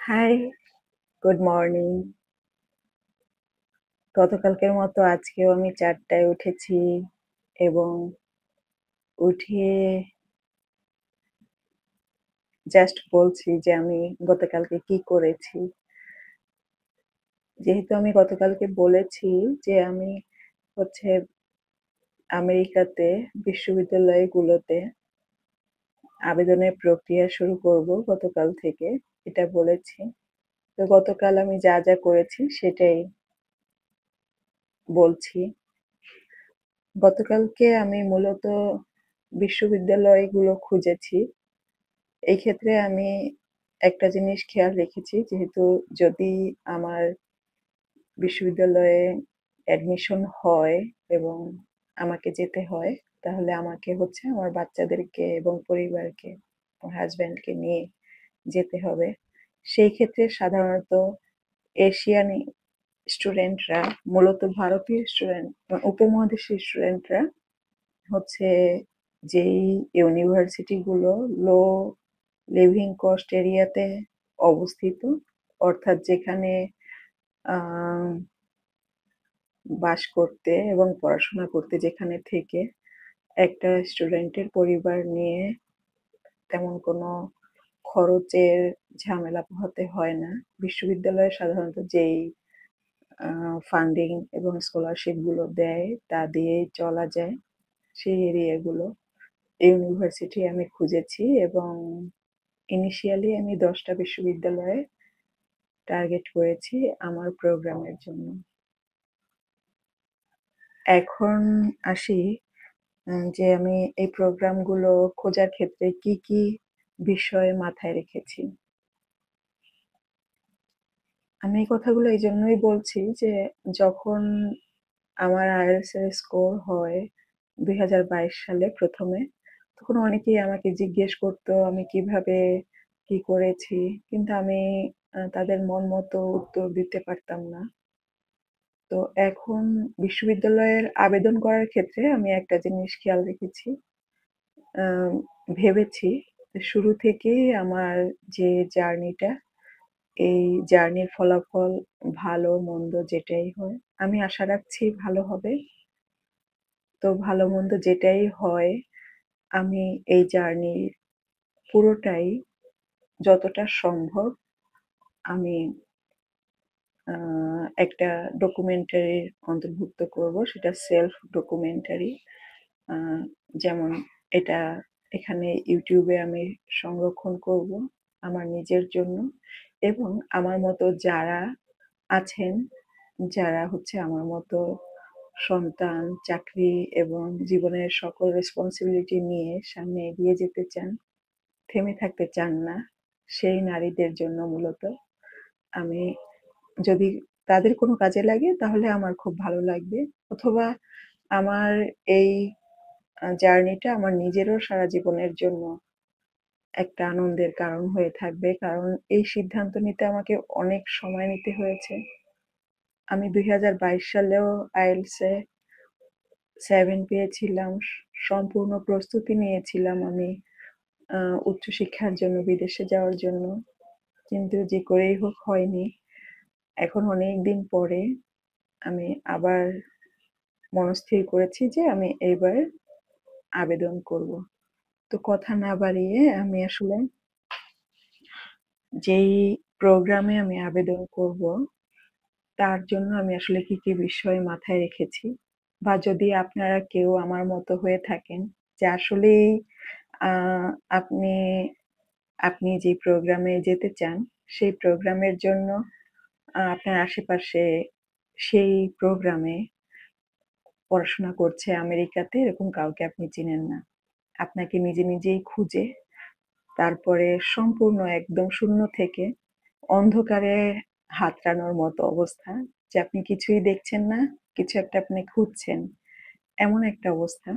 High, good morning. গতকালকের মতো আজকেও আমি ৪টায় উঠেছি এবং উঠে জাস্ট বলছি যে আমি গতকালকে কি করেছি। যেহেতু আমি গতকালকে বলেছি যে আমি হচ্ছে আমেরিকাতে বিশ্ববিদ্যালয়গুলোতে আবেদনের প্রক্রিয়া শুরু করব গতকাল থেকে, এটা বলেছি। তো গতকাল আমি যা করেছি সেটাই বলছি। গতকালকে আমি মূলত বিশ্ববিদ্যালয়গুলো খুঁজেছি। এই ক্ষেত্রে আমি একটা জিনিস খেয়াল রেখেছি, যেহেতু যদি আমার বিশ্ববিদ্যালয়ে অ্যাডমিশন হয় এবং আমাকে যেতে হয়, তাহলে আমাকে হচ্ছে আমার বাচ্চাদেরকে এবং পরিবারকে, আমার হাসব্যান্ডকে নিয়ে যেতে হবে। সেই ক্ষেত্রে সাধারণত এশিয়ান স্টুডেন্টরা, মূলত ভারতীয় স্টুডেন্ট, উপমহাদেশের স্টুডেন্টরা হচ্ছে যেই ইউনিভার্সিটিগুলো লো লিভিং কস্ট এরিয়াতে অবস্থিত, অর্থাৎ যেখানে আহ, বাস করতে এবং পড়াশোনা করতে যেখানে থেকে একটা স্টুডেন্টের পরিবার নিয়ে তেমন কোনো খরচের ঝামেলা পোহাতে হয় না। বিশ্ববিদ্যালয়ে সাধারণত যেই ফান্ডিং এবং স্কলারশিপ গুলো দেয় তা দিয়েই চলা যায়, সেই এরিয়াগুলো ইউনিভার্সিটি আমি খুঁজেছি এবং ইনিশিয়ালি আমি 10টা বিশ্ববিদ্যালয়ে টার্গেট করেছি আমার প্রোগ্রামের জন্য। এখন আসি যে আমি এই প্রোগ্রামগুলো খোঁজার ক্ষেত্রে কি কি বিষয় মাথায় রেখেছি। আমি এই কথাগুলো এই জন্যই বলছি যে যখন আমার আইএলটিএস এর স্কোর হয় 2022 সালে প্রথমে, তখন অনেকেই আমাকে জিজ্ঞেস করতো আমি কিভাবে কি করেছি, কিন্তু আমি তাদের মন মতো উত্তর দিতে পারতাম না। তো এখন বিশ্ববিদ্যালয়ের আবেদন করার ক্ষেত্রে আমি একটা জিনিস খেয়াল রেখেছি, আহ, ভেবেছি যে শুরু থেকেই আমার যে জার্নিটা, এই জার্নির ফলাফল ভালো মন্দ যেটাই হয়, আমি আশা রাখছি ভালো হবে। তো ভালো মন্দ যেটাই হয়, আমি এই জার্নির পুরোটাই যতটা সম্ভব আমি একটা ডকুমেন্টারির অন্তর্ভুক্ত করব, সেটা সেলফ ডকুমেন্টারি। যেমন এটা এখানে ইউটিউবে আমি সংরক্ষণ করব আমার নিজের জন্য, এবং আমার মতো যারা আছেন, যারা হচ্ছে আমার মতো সন্তান, চাকরি এবং জীবনের সকল রেসপন্সিবিলিটি নিয়ে সামনে এগিয়ে যেতে চান, থেমে থাকতে চান না, সেই নারীদের জন্য মূলত আমি, যদি তাদের কোনো কাজে লাগে তাহলে আমার খুব ভালো লাগবে, অথবা আমার এই জার্নিটা আমার নিজেরও সারা জীবনের জন্য একটা আনন্দের কারণ হয়ে থাকবে, কারণ এই সিদ্ধান্ত নিতে আমাকে অনেক সময় নিতে হয়েছে। আমি 2022 সালেও আইএলটিএস এ 7 পেয়েছিলাম, সম্পূর্ণ প্রস্তুতি নিয়েছিলাম আমি উচ্চশিক্ষার জন্য, বিদেশে যাওয়ার জন্য, কিন্তু যে করেই হোক হয়নি। এখন অনেক দিন পরে আমি আবার মনস্থির করেছি যে আমি এইবার আবেদন করব। তো কথা না বাড়িয়ে আমি আসলে যেই প্রোগ্রামে আমি আবেদন করব তার জন্য আমি আসলে কি কি বিষয় মাথায় রেখেছি, বা যদি আপনারা কেউ আমার মতো হয়ে থাকেন যে আসলেই আহ, আপনি আপনি যে প্রোগ্রামে যেতে চান, সেই প্রোগ্রামের জন্য আপনার আশেপাশে সেই প্রোগ্রামে পড়াশোনা করছে আমেরিকাতে, এরকম কাউকে আপনি চিনেন না, আপনাকে নিজে নিজেই খুঁজে তারপরে সম্পূর্ণ একদম শূন্য থেকে অন্ধকারে হাতড়ানোর মতো অবস্থা, যে আপনি কিছুই দেখছেন না, কিছু একটা আপনি খুঁজছেন, এমন একটা অবস্থা,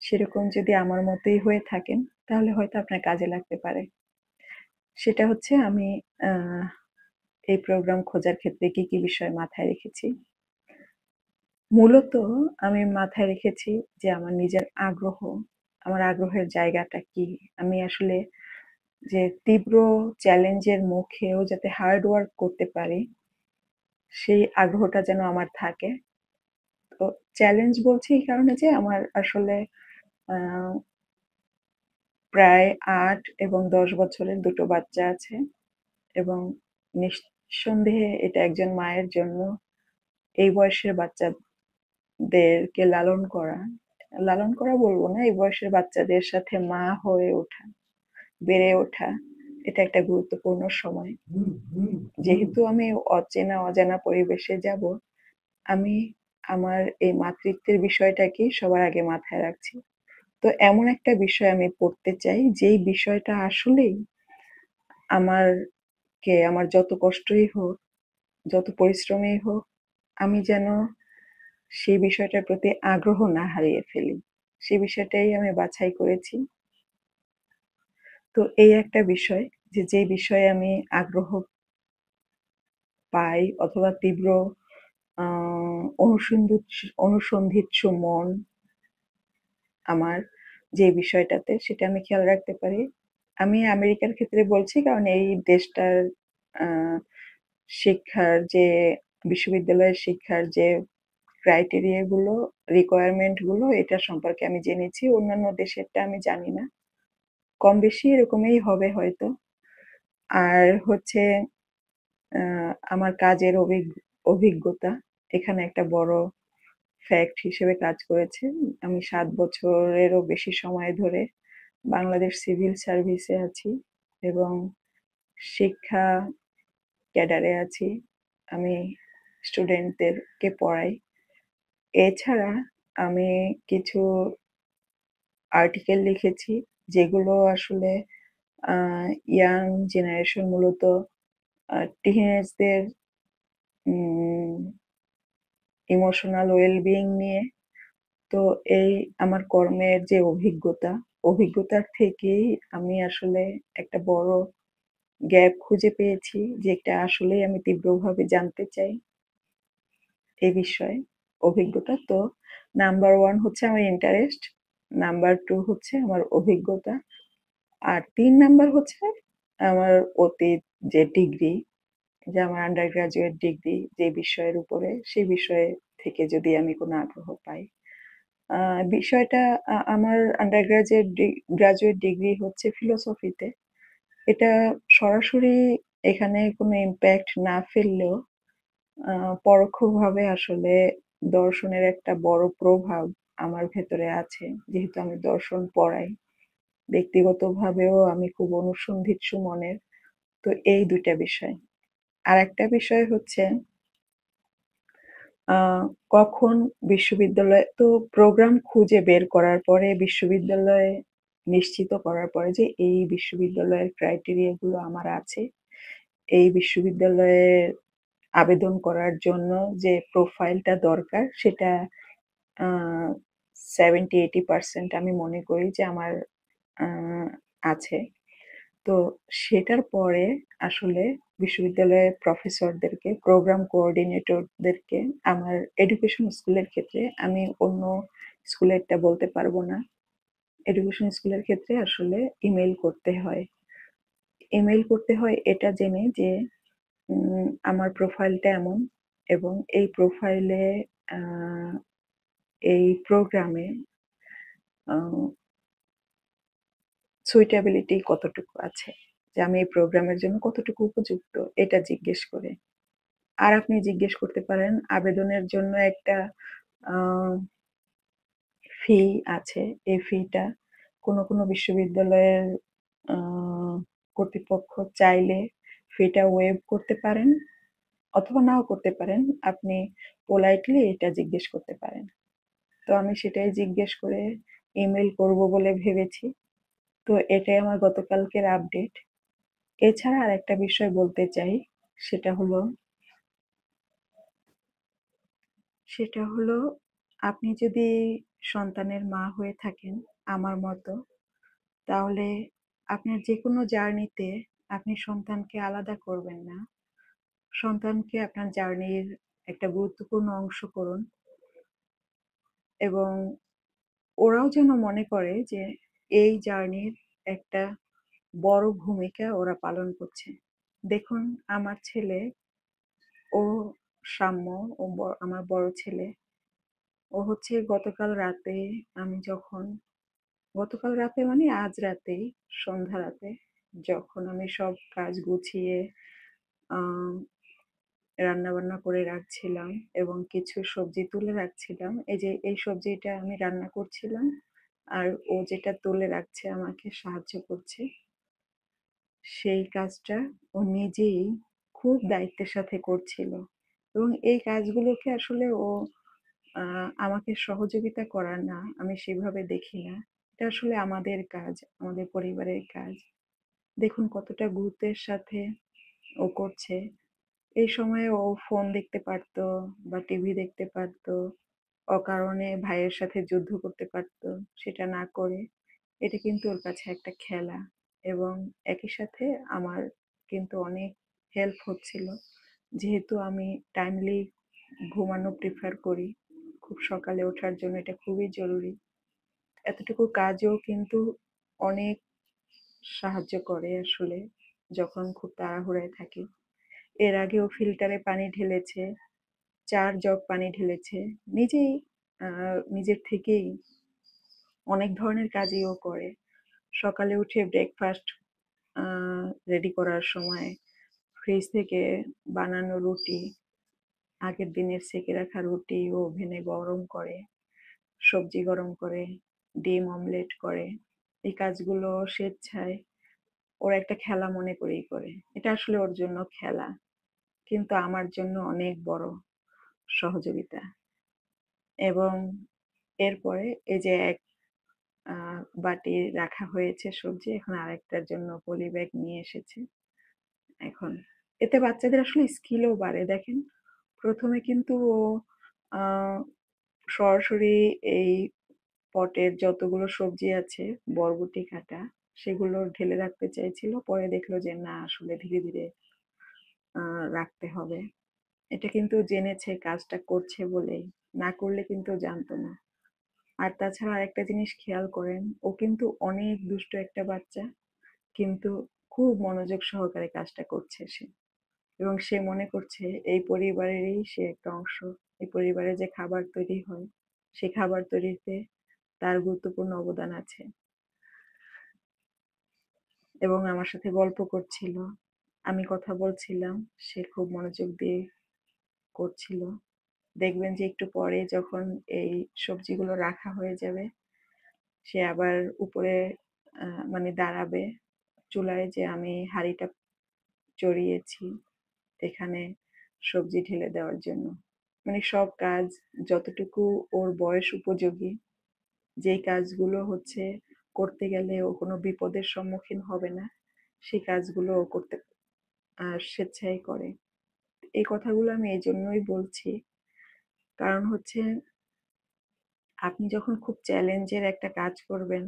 সেরকম যদি আমার মতোই হয়ে থাকেন তাহলে হয়তো আপনার কাজে লাগতে পারে। সেটা হচ্ছে আমি আহ, এই প্রোগ্রাম খোঁজার ক্ষেত্রে কি কি বিষয় মাথায় রেখেছি। মূলত আমি মাথায় রেখেছি যে আমার নিজের আগ্রহ, আমার আগ্রহের জায়গাটা কি, আমি আসলে যে তীব্র চ্যালেঞ্জের মুখেও যাতে হার্ড ওয়ার্ক করতে পারি, সেই আগ্রহটা যেন আমার থাকে। তো চ্যালেঞ্জ বলছি এই কারণে যে আমার আসলে প্রায় ৮ এবং ১০ বছরের দুটো বাচ্চা আছে এবং নিঃসন্দেহে এটা একজন মায়ের জন্য এই বয়সের বাচ্চাদেরকে লালন করা বলবো না, এই বয়সের বাচ্চাদের সাথে মা হয়ে ওঠা, বেড়ে ওঠা, এটা একটা গুরুত্বপূর্ণ সময়। যেহেতু আমি অজানা পরিবেশে যাব, আমি আমার এই মাতৃত্বের বিষয়টাকেই সবার আগে মাথায় রাখছি। তো এমন একটা বিষয় আমি পড়তে চাই, যেই বিষয়টা আসলেই আমার যত কষ্টই হোক, যত পরিশ্রমই হোক, আমি যেন সেই বিষয়টার প্রতি আগ্রহ না হারিয়ে ফেলি। সেই বিষয়টাই আমি বাছাই করেছি। তো এই একটা বিষয় যে বিষয়ে আমি আগ্রহ পাই অথবা তীব্র অনুসন্ধিৎসু মন আমার যে বিষয়টাতে, সেটা আমি খেয়াল রাখতে পারি। আমি আমেরিকার ক্ষেত্রে বলছি কারণ এই দেশটার শিক্ষার যে বিশ্ববিদ্যালয়ের শিক্ষার যে ক্রাইটেরিয়া গুলো, রিকোয়ারমেন্ট গুলো, এটা সম্পর্কে আমি জেনেছি। অন্যান্য দেশেরটা আমি জানি না। কম বেশি এরকমই হবে হয়তো। আর হচ্ছে আমার কাজের অভিজ্ঞতা এখানে একটা বড় ফ্যাক্ট হিসেবে কাজ করেছে। আমি ৭ বছরেরও বেশি সময় ধরে বাংলাদেশ সিভিল সার্ভিসে আছি এবং শিক্ষা ক্যাডারে আছি। আমি স্টুডেন্টদেরকে পড়াই। এছাড়া আমি কিছু আর্টিকেল লিখেছি, যেগুলো আসলে ইয়াং জেনারেশন, মূলত টিনেজদের ইমোশনাল ওয়েলবিং নিয়ে। তো এই আমার কর্মের যে অভিজ্ঞতার থেকেই আমি আসলে একটা বড় গ্যাপ খুঁজে পেয়েছি, যেটা আসলেই আমি তীব্রভাবে জানতে চাই এই বিষয়ে। অভিজ্ঞতা তো নাম্বার 1 হচ্ছে আমার ইন্টারেস্ট, নাম্বার 2 হচ্ছে আমার অভিজ্ঞতা, আর ৩ নাম্বার হচ্ছে আমার অতীত যে ডিগ্রি, যে আমার আন্ডার গ্রাজুয়েট ডিগ্রি যে বিষয়ের উপরে, সেই বিষয়ে থেকে যদি আমি কোনো আগ্রহ পাই। বিষয়টা আমার আন্ডার গ্রাজুয়েট ডিগ্রি হচ্ছে ফিলোসফিতে। এটা সরাসরি এখানে কোনো ইমপ্যাক্ট না ফেললেও পরোক্ষভাবে আসলে দর্শনের একটা বড় প্রভাব আমার ভেতরে আছে। যেহেতু আমি দর্শন পড়াই, ব্যক্তিগতভাবেও আমি খুব অনুসন্ধিৎসু মনের। তো এই ২ টা বিষয়। আরেকটা বিষয় হচ্ছে কখন বিশ্ববিদ্যালয়ে তো প্রোগ্রাম খুঁজে বের করার পরে, বিশ্ববিদ্যালয়ে নিশ্চিত করার পরে যে এই বিশ্ববিদ্যালয়ের ক্রাইটেরিয়া গুলো আমার আছে, এই বিশ্ববিদ্যালয়ে আবেদন করার জন্য যে প্রোফাইলটা দরকার, সেটা 70-80% আমি মনে করি যে আমার আছে। তো সেটার পরে আসলে বিশ্ববিদ্যালয়ের প্রফেসরদেরকে, প্রোগ্রাম কোঅর্ডিনেটরদেরকে, আমার এডুকেশন স্কুলের ক্ষেত্রে, আমি অন্য স্কুলেরটা বলতে পারবো না। এডুকেশন স্কুলের ক্ষেত্রে আসলে ইমেইল করতে হয়। ইমেইল করতে হয় এটা জেনে যে আমার প্রোফাইলটা এমন এবং এই প্রোফাইলে আ এই প্রোগ্রামে আ সুইটেবিলিটি কতটুকু আছে, যে আমি এই প্রোগ্রামের জন্য কতটুকু উপযুক্ত, এটা জিজ্ঞেস করে। আর আপনি জিজ্ঞেস করতে পারেন আবেদনের জন্য একটা আ ফি আছে। এই ফিটা কোনো বিশ্ববিদ্যালয়ের আ কর্তৃপক্ষ চাইলে ফিটা ওয়েভ করতে পারেন অথবা নাও করতে পারেন। আপনি পোলাইটলি এটা জিজ্ঞেস করতে পারেন। তো আমি সেটাই জিজ্ঞেস করে ইমেইল করব বলে ভেবেছি। তো এটাই আমার গতকালকের আপডেট। এছাড়া আরেকটা বিষয় বলতে চাই, সেটা হলো সেটা হলো আপনি যদি সন্তানের মা হয়ে থাকেন আমার মতো, তাহলে আপনার যেকোনো জার্নিতে আপনি সন্তানকে আলাদা করবেন না। সন্তানকে আপনার জার্নির একটা গুরুত্বপূর্ণ অংশ করুন এবং ওরাও যেন মনে করে যে এই জার্নির একটা বড় ভূমিকা ওরা পালন করছে। দেখুন আমার ছেলে, ও সাম্য, আমার বড় ছেলে, ও হচ্ছে গতকাল রাতে মানে আজ রাতেই, সন্ধ্যা রাতে, যখন আমি সব কাজ গুছিয়ে আহ রান্না বান্না করে রাখছিলাম এবং কিছু সবজি তুলে রাখছিলাম, এই যে এই সবজিটা আমি রান্না করছিলাম আর ও যেটা তুলে রাখছে আমাকে সাহায্য করছে, সেই কাজটা ও নিজেই খুব দায়িত্বের সাথে করছিল। এবং এই কাজগুলোকে আসলে ও আমাকে সহযোগিতা করার না, আমি সেভাবে দেখি না। এটা আসলে আমাদের কাজ, আমাদের পরিবারের কাজ। দেখুন কতটা গুরুত্বের সাথে ও করছে। এই সময়ে ও ফোন দেখতে পারতো বা টিভি দেখতে পারতো, অকারণে ভাইয়ের সাথে যুদ্ধ করতে পারতো, সেটা না করে এটা কিন্তু ওর কাছে একটা খেলা। এবং একই সাথে আমার কিন্তু অনেক হেল্প হচ্ছিল, যেহেতু আমি টাইমলি ঘুমানো প্রিফার করি, খুব সকালে ওঠার জন্য এটা খুবই জরুরি। এতটুকু কাজও কিন্তু অনেক সাহায্য করে আসলে, যখন খুব তাড়াহুড়ায় থাকি। এর আগেও ফিল্টারে পানি ঢেলেছে, ৪ জগ পানি ঢেলেছে, নিজেই নিজের থেকেই অনেক ধরনের কাজই ও করে। সকালে উঠে ব্রেকফাস্ট রেডি করার সময় ফ্রিজ থেকে বানানো রুটি, আগের দিনের সেঁকে রাখা রুটি ও ওভেনে গরম করে, সবজি গরম করে, ডিম অমলেট করে। এই কাজগুলো স্বেচ্ছায় ওর একটা খেলা মনে করেই করে। এটা আসলে ওর জন্য খেলা, কিন্তু আমার জন্য অনেক বড় সহযোগিতা। এবং এরপরে এই যে এক বাটি রাখা হয়েছে সবজি, এখন আরেকটার জন্য পলি ব্যাগ নিয়ে এসেছে। এখন এতে বাচ্চাদের আসলে স্কিলও বাড়ে। দেখেন, প্রথমে কিন্তু ও আহ, সরাসরি এই পটের যতগুলো সবজি আছে, বরবটি কাটা, সেগুলো ঢেলে রাখতে চাইছিল, পরে দেখলো যে না, আসলে ধীরে ধীরে রাখতে হবে। এটা কিন্তু জেনেছে, কাজটা করছে বলেই, না করলে কিন্তু জানতো না। আর তাছাড়া আরেকটা জিনিস খেয়াল করেন, ও কিন্তু অনেক দুষ্ট একটা বাচ্চা, কিন্তু খুব মনোযোগ সহকারে কাজটা করছে সে। এবং সে মনে করছে এই পরিবারেরই সে একটা অংশ। এই পরিবারে যে খাবার তৈরি হয়, সে খাবার তৈরিতে তার গুরুত্বপূর্ণ অবদান আছে। এবং আমার সাথে গল্প করছিল, আমি কথা বলছিলাম, সে খুব মনোযোগ দিয়ে করছিল। দেখবেন যে একটু পরে যখন এই সবজিগুলো রাখা হয়ে যাবে, সে আবার উপরে মানে দাঁড়াবে চুলায়, যে আমি হাঁড়িটা চড়িয়েছি এখানে সবজি ঢেলে দেওয়ার জন্য। মানে সব কাজ যতটুকু ওর বয়স উপযোগী, যেই কাজগুলো হচ্ছে করতে গেলে ও কোনো বিপদের সম্মুখীন হবে না, সেই কাজগুলো ও করতে স্বেচ্ছায় করে। এই কথাগুলো আমি এই জন্যই বলছি, কারণ হচ্ছে আপনি যখন খুব চ্যালেঞ্জের একটা কাজ করবেন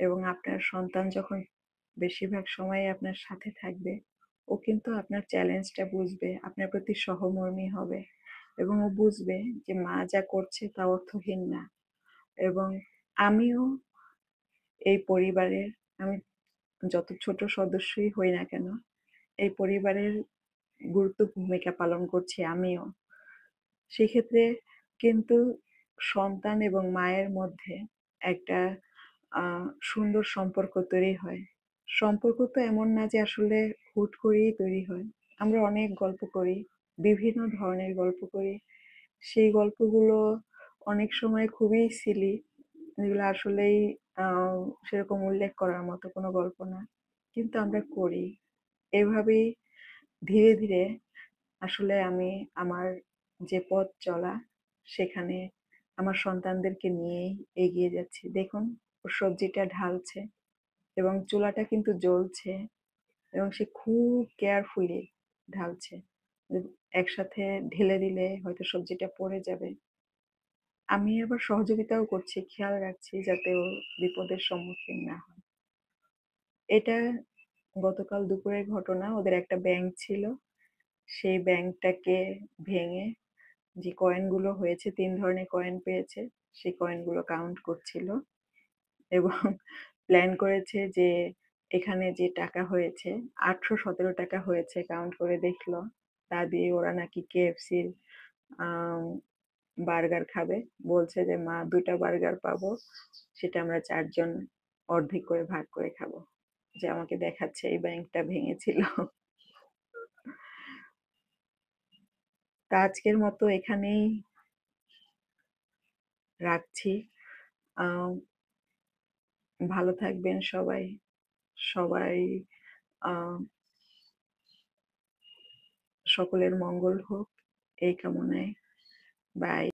এবং আপনার সন্তান যখন বেশিরভাগ সময় আপনার সাথে থাকবে, ও কিন্তু আপনার চ্যালেঞ্জটা বুঝবে, আপনার প্রতি সহমর্মী হবে এবং ও বুঝবে যে মা যা করছে তা অর্থহীন না। এবং আমিও এই পরিবারের, আমি যত ছোট সদস্যই হই না কেন, এই পরিবারের গুরুত্বপূর্ণ ভূমিকা পালন করছি আমিও। সেক্ষেত্রে কিন্তু সন্তান এবং মায়ের মধ্যে একটা সুন্দর সম্পর্ক তৈরি হয়। সম্পর্ক তো এমন না যে আসলে হুট করেই তৈরি হয়। আমরা অনেক গল্প করি, বিভিন্ন ধরনের গল্প করি। সেই গল্পগুলো অনেক সময় খুবই সিলি, যেগুলো আসলেই আহ সেরকম উল্লেখ করার মতো কোনো গল্প না, কিন্তু আমরা করি। এভাবেই ধীরে ধীরে আসলে আমি আমার যে পথ চলা, সেখানে আমার সন্তানদেরকে নিয়েই এগিয়ে যাচ্ছি। দেখুন, ও সবজিটা ঢালছে এবং চুলাটা কিন্তু জ্বলছে, এবং সে খুব কেয়ারফুলি ঢালছে। একসাথে ঢেলে দিলে হয়তো সবজিটা পড়ে যাবে। আমি আবার সহযোগিতাও করছি, খেয়াল রাখছি যাতে ও বিপদের সম্মুখীন না হয়। এটা গতকাল দুপুরের ঘটনা। ওদের একটা ব্যাংক ছিল, সেই ব্যাংকটাকে ভেঙে যে কয়েনগুলো হয়েছে, ৩ ধরনের কয়েন পেয়েছে, সেই কয়েনগুলো কাউন্ট করছিল এবং প্ল্যান করেছে যে এখানে যে টাকা হয়েছে ৮১৭ টাকা হয়েছে কাউন্ট করে দেখলো। তা দিয়ে ওরা নাকি KFC-র আম বার্গার খাবে। বলছে যে, "মা ২ টা বার্গার পাবো। সেটা আমরা ৪ জন অর্ধেক করে ভাগ করে খাবো।" যে আমাকে দেখাচ্ছে এই ব্যাংকটা ভেঙেছিল। তা আজকের মতো এখানেই রাখছি। আম ভালো থাকবেন সবাই। সবাই আ সকলের মঙ্গল হোক এই কামনায়। বাই।